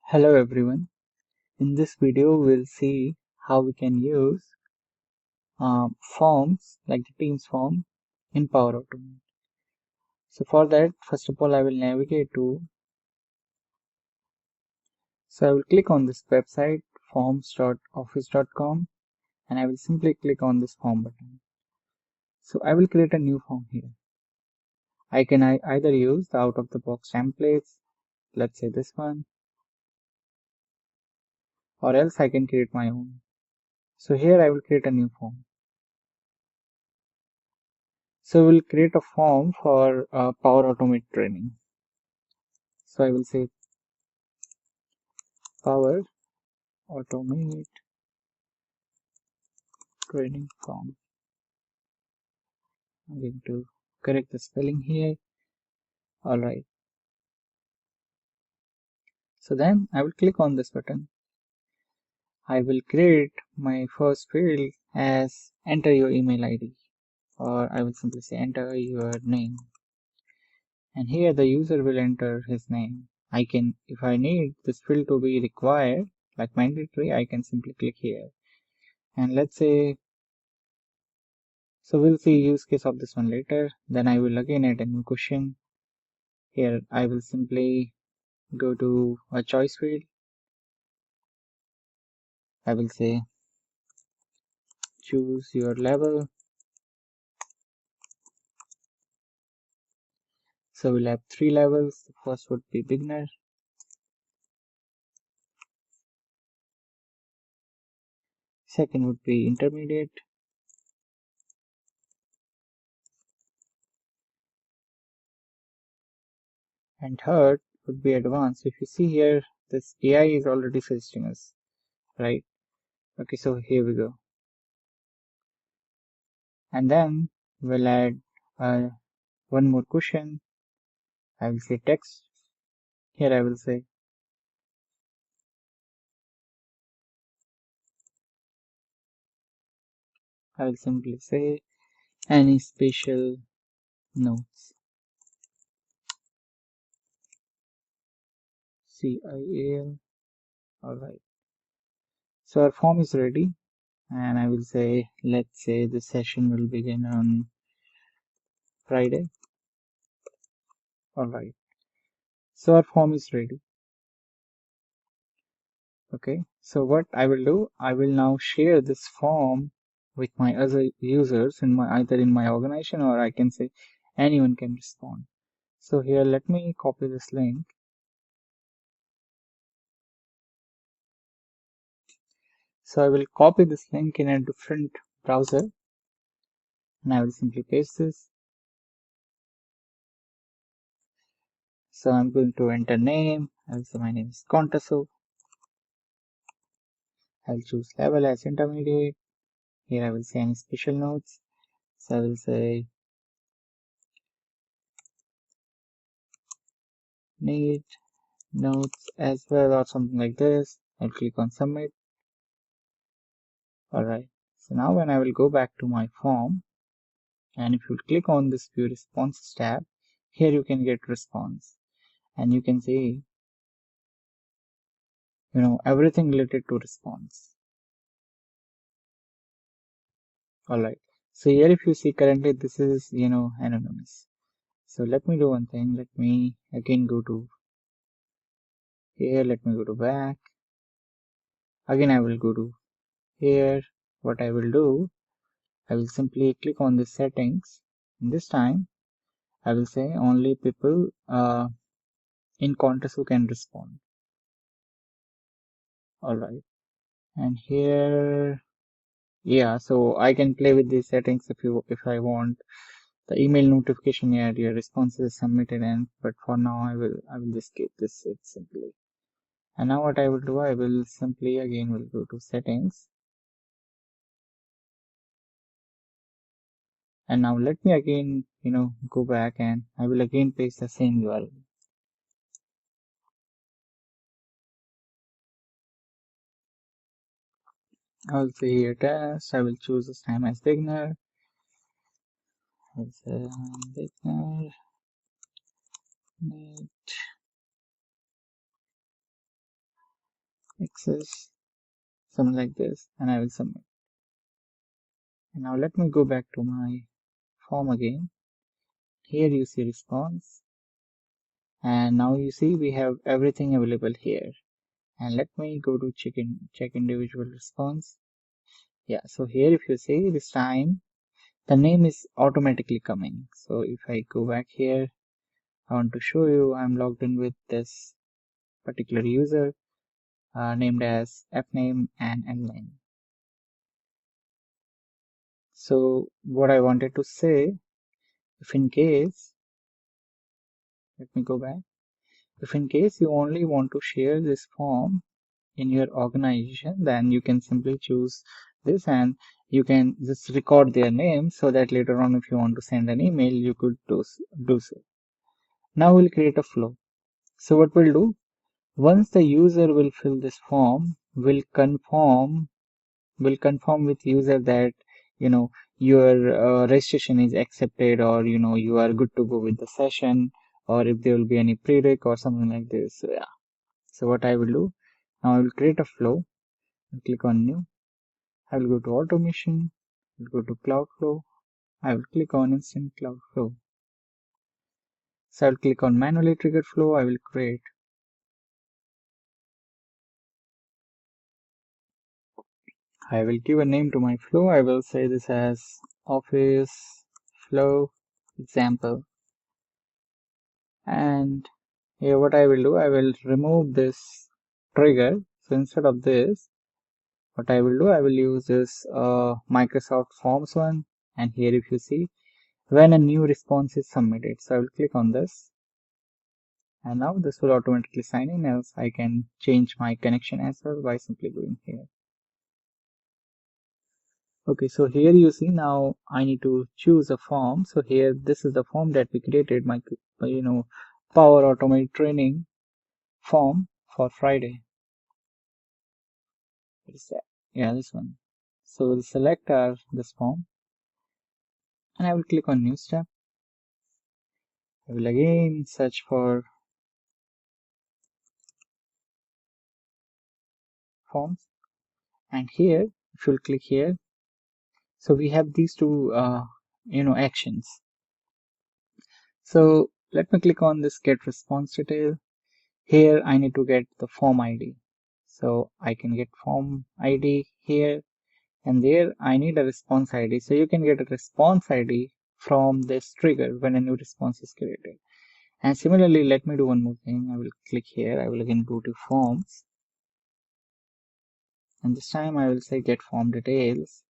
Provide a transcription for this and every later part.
Hello everyone. In this video, we'll see how we can use forms like the Teams form in Power Automate. So for that, first of all, I will navigate to. So I will click on this website forms.office.com and I will simply click on this form button. So I will create a new form here. I can either use the out-of-the-box templates, let's say this one, or else I can create my own. So here I will create a new form. So we'll create a form for Power Automate training. So I will say Power Automate training form. I'm going to correct the spelling here. Alright. So then I will click on this button. I will create my first field as enter your email ID, or I will simply say enter your name. And here the user will enter his name. I can, if I need this field to be required, like mandatory, I can simply click here. And let's say, so we'll see use case of this one later. Then I will again add a new question. Here I will simply go to a choice field. I will say choose your level. So we'll have 3 levels. The first would be beginner. Second would be intermediate. And third would be advanced. If you see here, this AI is already suggesting us, right? Okay, so here we go. And then we'll add one more question. I will say text. Here I will say I will simply say any special notes. CIAL. Alright. So our form is ready. And I will say, let's say the session will begin on Friday. Alright. So our form is ready. Okay. So what I will do, I will now share this form with my other users in my either in my organization, or I can say anyone can respond. So here, let me copy this link. So I will copy this link in a different browser and I will simply paste this. So I'm going to enter name. I will say my name is Contaso. I'll choose level as intermediate. Here I will say any special notes. So I will say need notes as well, or something like this. I'll click on submit. Alright. So now when I will go back to my form, and if you click on this view responses tab, here you can get response. And you can see, everything related to response. Alright. So here if you see currently this is, anonymous. So let me do one thing. Let me again go to here. Let me go to back. Again, I will go to here. What I will do, I will simply click on the settings. And this time, I will say only people in contest who can respond. Alright. And here, yeah, so I can play with these settings if I want. The email notification, yeah, your response is submitted, but for now I will just skip this it simply. And now what I will do, I will simply again will go to settings. And now let me again, go back and I will again paste the same URL. I will say here test. I will choose this time as beginner. I'll say beginner need access, something like this, and I will submit. And now let me go back to my form again. Here you see response, and now you see we have everything available here. And let me go to check individual response. Yeah, so here if you see this time the name is automatically coming. So if I go back here, I want to show you I'm logged in with this particular user named as fname and name. So what I wanted to say, if in case, let me go back, if in case you only want to share this form in your organization, then you can simply choose this and you can just record their name so that later on if you want to send an email you could do so. Now we'll create a flow. So what we'll do, once the user will fill this form, we'll confirm with user that your registration is accepted, or you are good to go with the session, or if there will be any prereq or something like this. So yeah, so what I will do now, I will create a flow and click on new. I will go to automation, I will go to cloud flow, I will click on instant cloud flow. So I will click on manually triggered flow. I will create. I will give a name to my flow. I will say this as office flow example. And here what I will do, I will remove this trigger. So instead of this, what I will do, I will use this Microsoft Forms one. And here if you see, when a new response is submitted, so I will click on this. And now this will automatically sign in, else I can change my connection as well by simply going here. Okay, so here you see now I need to choose a form. So here this is the form that we created, my Power Automate training form for Friday. What is that? Yeah, this one. So we'll select this form and I will click on new step. I will again search for forms, and here if you'll click here, so we have these two actions. So let me click on this get response detail. Here I need to get the form ID. So I can get form ID here, and there I need a response ID. So you can get a response ID from this trigger when a new response is created. And similarly, let me do one more thing. I will click here. I will again go to forms. And this time I will say get form details.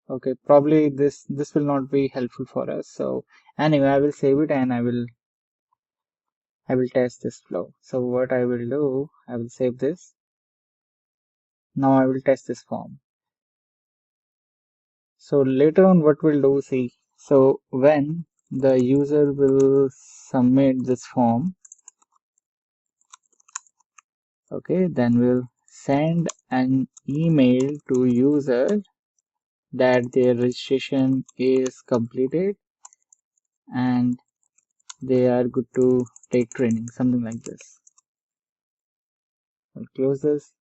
Okay, probably this will not be helpful for us. So anyway, I will save it and I will test this flow. So what I will do, I will save this. Now I will test this form. So later on what we'll do, see, so when the user will submit this form, okay, then we'll send an email to user that their registration is completed and they are good to take training, something like this. I'll close this.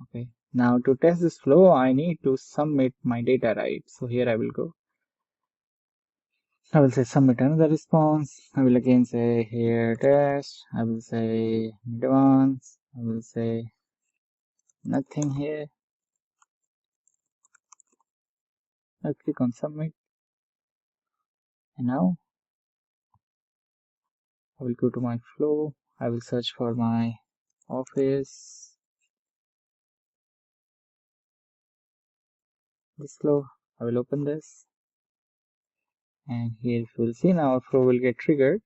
Okay, now to test this flow I need to submit my data, right? So here I will go, I will say submit another response. I will again say here test. I will say advance. I will say nothing here. I click on submit. And now I will go to my flow. I will search for my office. This flow. I will open this. And here if you will see now our flow will get triggered.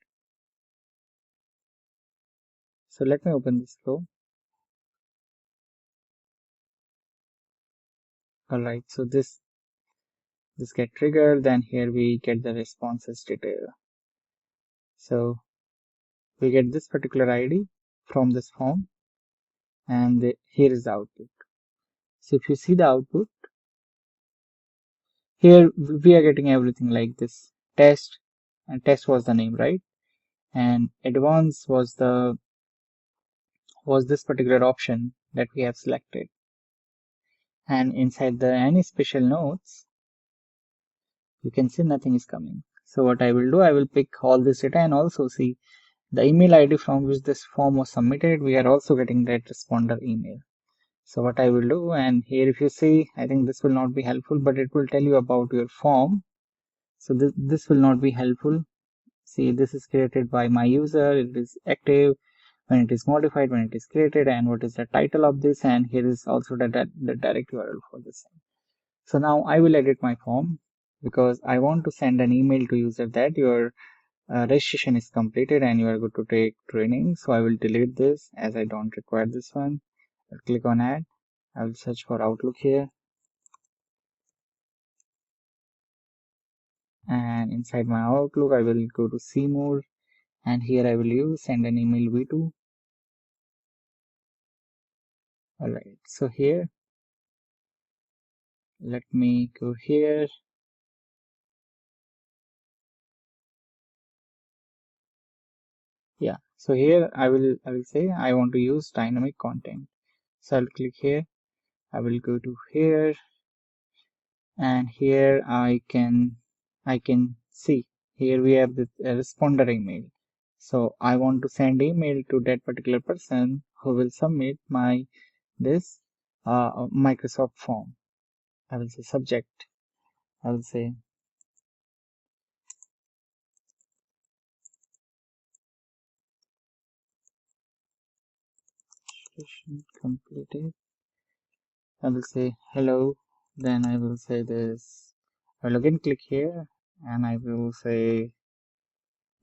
So let me open this flow. Alright, so this get triggered, then here we get the responses detail. So we get this particular ID from this form, and here is the output. So if you see the output, here we are getting everything like this test, and test was the name, right? And advance was the was this particular option that we have selected. And inside the any special notes, you can see nothing is coming. So what I will do, I will pick all this data and also see the email ID from which this form was submitted. We are also getting that responder email. So what I will do, and here if you see, I think this will not be helpful, but it will tell you about your form. So this will not be helpful. See, this is created by my user, it is active, when it is modified, when it is created, and what is the title of this, and here is also the direct URL for this. So now I will edit my form because I want to send an email to user that your registration is completed and you are good to take training. So I will delete this as I don't require this one. I'll click on add. I will search for Outlook here. And inside my Outlook, I will go to see more. And here I will use send an email v2. Alright, so here, let me go here. Yeah, so here I will say I want to use dynamic content. So I'll click here. I will go to here, and here I can see here we have the responder email. So I want to send email to that particular person who will submit my this Microsoft form. I will say subject. I will say registration completed. I will say hello. Then I will say this. I will again click here and I will say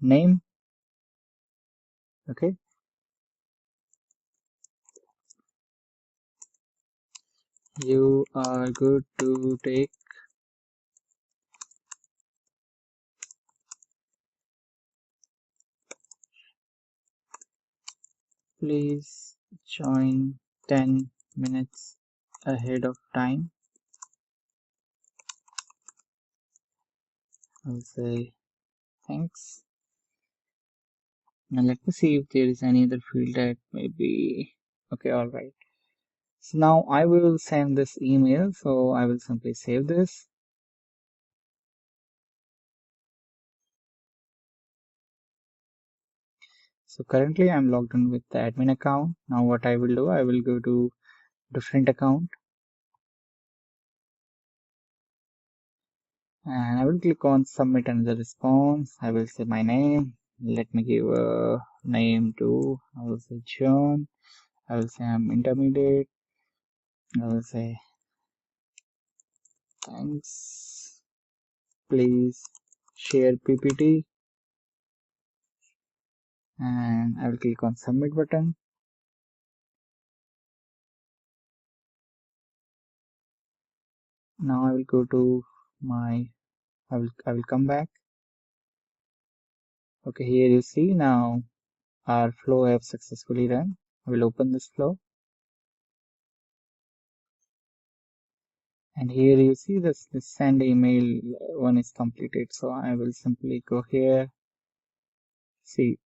name. Okay. You are good to take please join 10 minutes ahead of time. I'll say thanks. Now let me see if there is any other field that may be okay. All right. So now I will send this email. So I will simply save this. So currently I'm logged in with the admin account. Now what I will do, I will go to different account and I will click on submit another response. I will say my name. Let me give a name to, I will say John. I will say I'm intermediate. I will say thanks. Please share PPT. And I will click on submit button. Now I will go to my, I will come back. Okay, here you see now our flow have successfully run. I will open this flow. And here you see this send email one is completed. So I will simply go here. See,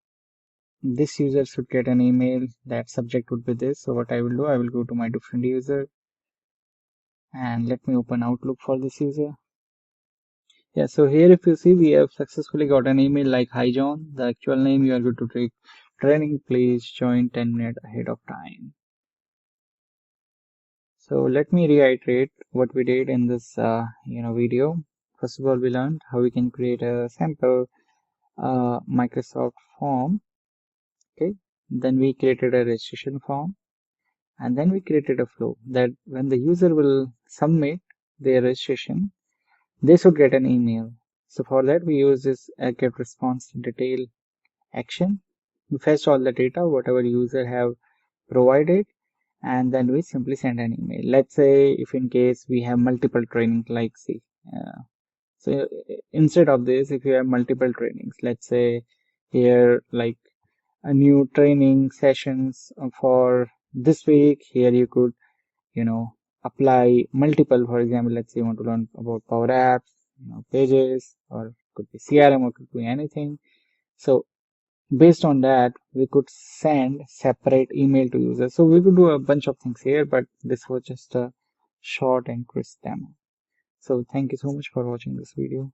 this user should get an email. That subject would be this. So what I will do, I will go to my different user and let me open Outlook for this user. Yeah, so here if you see we have successfully got an email like, hi John, the actual name you are going to take training, please join 10 minutes ahead of time. So let me reiterate what we did in this video. First of all, we learned how we can create a sample Microsoft form. Okay, then we created a registration form, and then we created a flow that when the user will submit their registration, they should get an email. So for that we use this get response detail action. We fetch all the data whatever user have provided, and then we simply send an email. Let's say if in case we have multiple trainings, like see so instead of this, if you have multiple trainings, let's say here like a new training sessions for this week, here you could apply multiple. For example, let's say you want to learn about Power Apps, pages, or could be CRM, or could be anything. So Based on that, we could send separate email to users. So we could do a bunch of things here, but this was just a short and crisp demo. So thank you so much for watching this video.